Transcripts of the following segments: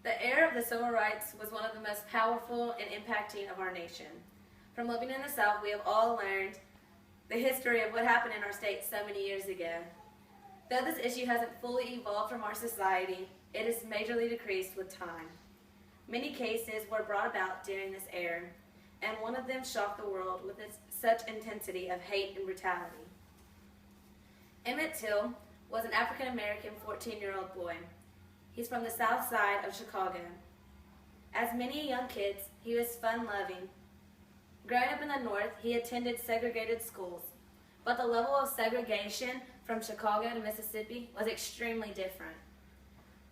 The era of the civil rights was one of the most powerful and impacting of our nation. From living in the South, we have all learned the history of what happened in our state so many years ago. Though this issue hasn't fully evolved from our society, it has majorly decreased with time. Many cases were brought about during this era, and one of them shocked the world with such intensity of hate and brutality. Emmit Till was an African-American 14-year-old boy. He's from the south side of Chicago. As many young kids, he was fun-loving. Growing up in the North, he attended segregated schools, but the level of segregation from Chicago to Mississippi was extremely different.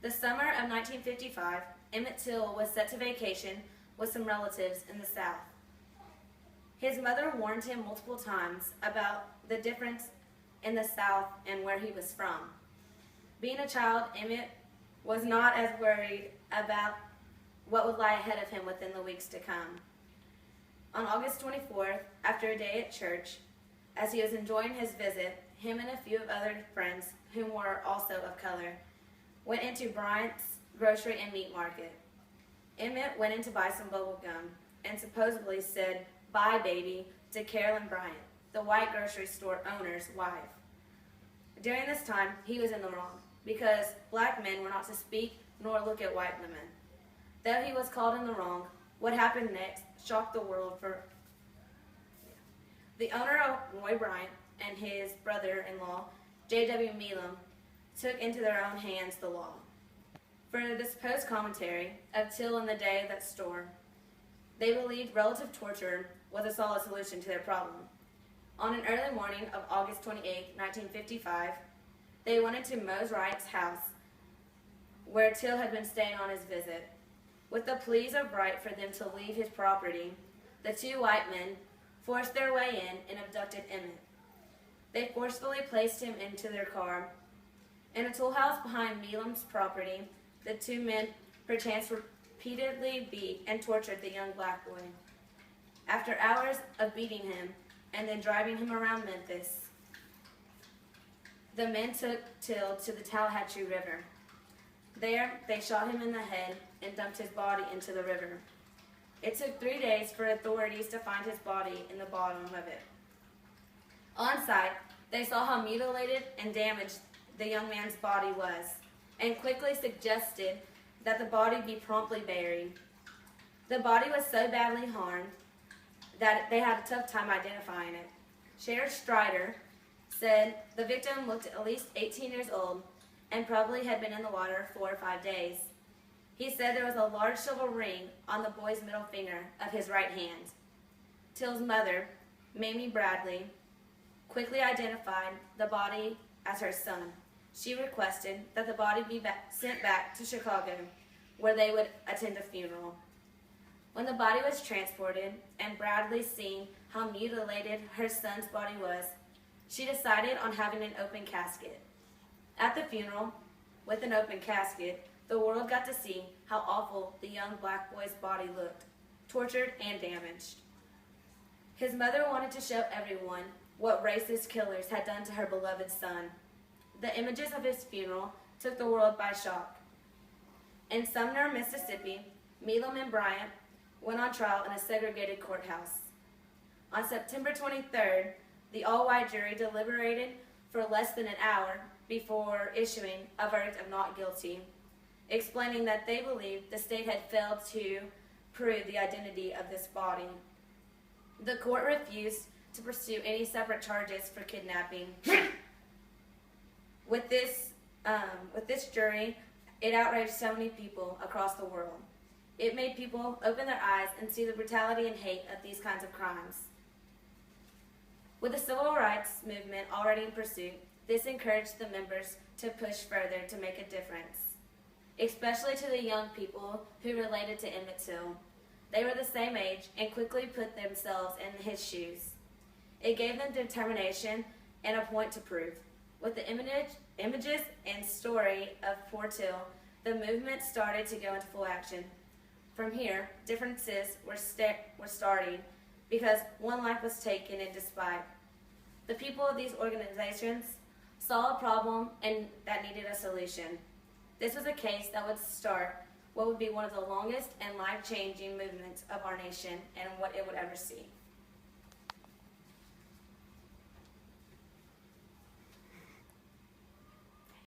The summer of 1955, Emmit Till was set to vacation with some relatives in the South. His mother warned him multiple times about the difference in the South and where he was from. Being a child, Emmit was not as worried about what would lie ahead of him within the weeks to come. On August 24th, after a day at church, as he was enjoying his visit, him and a few of other friends, whom were also of color, went into Bryant's grocery and meat market. Emmit went in to buy some bubble gum and supposedly said, "Bye, baby," to Carolyn Bryant, the white grocery store owner's wife. During this time, he was in the wrong, because black men were not to speak nor look at white women. Though he was called in the wrong, what happened next shocked the world. The owner of Roy Bryant and his brother-in-law, J.W. Milam, took into their own hands the law. For the supposed commentary of Till in the day of that store, they believed relative torture was a solid solution to their problem. On an early morning of August 28, 1955, they went into Mose Wright's house, where Till had been staying on his visit. With the pleas of Wright for them to leave his property, the two white men forced their way in and abducted Emmit. They forcefully placed him into their car. In a tool house behind Milam's property, the two men perchance repeatedly beat and tortured the young black boy. After hours of beating him and then driving him around Memphis, the men took Till to the Tallahatchie River. There, they shot him in the head and dumped his body into the river. It took 3 days for authorities to find his body in the bottom of it. On site, they saw how mutilated and damaged the young man's body was, and quickly suggested that the body be promptly buried. The body was so badly harmed that they had a tough time identifying it. Sheriff Strider said the victim looked at least 18 years old and probably had been in the water 4 or 5 days. He said there was a large silver ring on the boy's middle finger of his right hand. Till's mother, Mamie Bradley, quickly identified the body as her son. She requested that the body be sent back to Chicago, where they would attend a funeral. When the body was transported and Bradley seen how mutilated her son's body was, she decided on having an open casket. At the funeral, with an open casket, the world got to see how awful the young black boy's body looked, tortured and damaged. His mother wanted to show everyone what racist killers had done to her beloved son. The images of his funeral took the world by shock. In Sumner, Mississippi, Milam and Bryant went on trial in a segregated courthouse. On September 23rd, the all-white jury deliberated for less than an hour before issuing a verdict of not guilty, explaining that they believed the state had failed to prove the identity of this body. The court refused to pursue any separate charges for kidnapping. With this jury, it outraged so many people across the world. It made people open their eyes and see the brutality and hate of these kinds of crimes. With the civil rights movement already in pursuit, this encouraged the members to push further to make a difference, especially to the young people who related to Emmit Till. They were the same age and quickly put themselves in his shoes. It gave them determination and a point to prove. With the images and story of poor Till, the movement started to go into full action. From here, differences were starting because one life was taken in despite. The people of these organizations saw a problem and that needed a solution. This was a case that would start what would be one of the longest and life-changing movements of our nation and what it would ever see.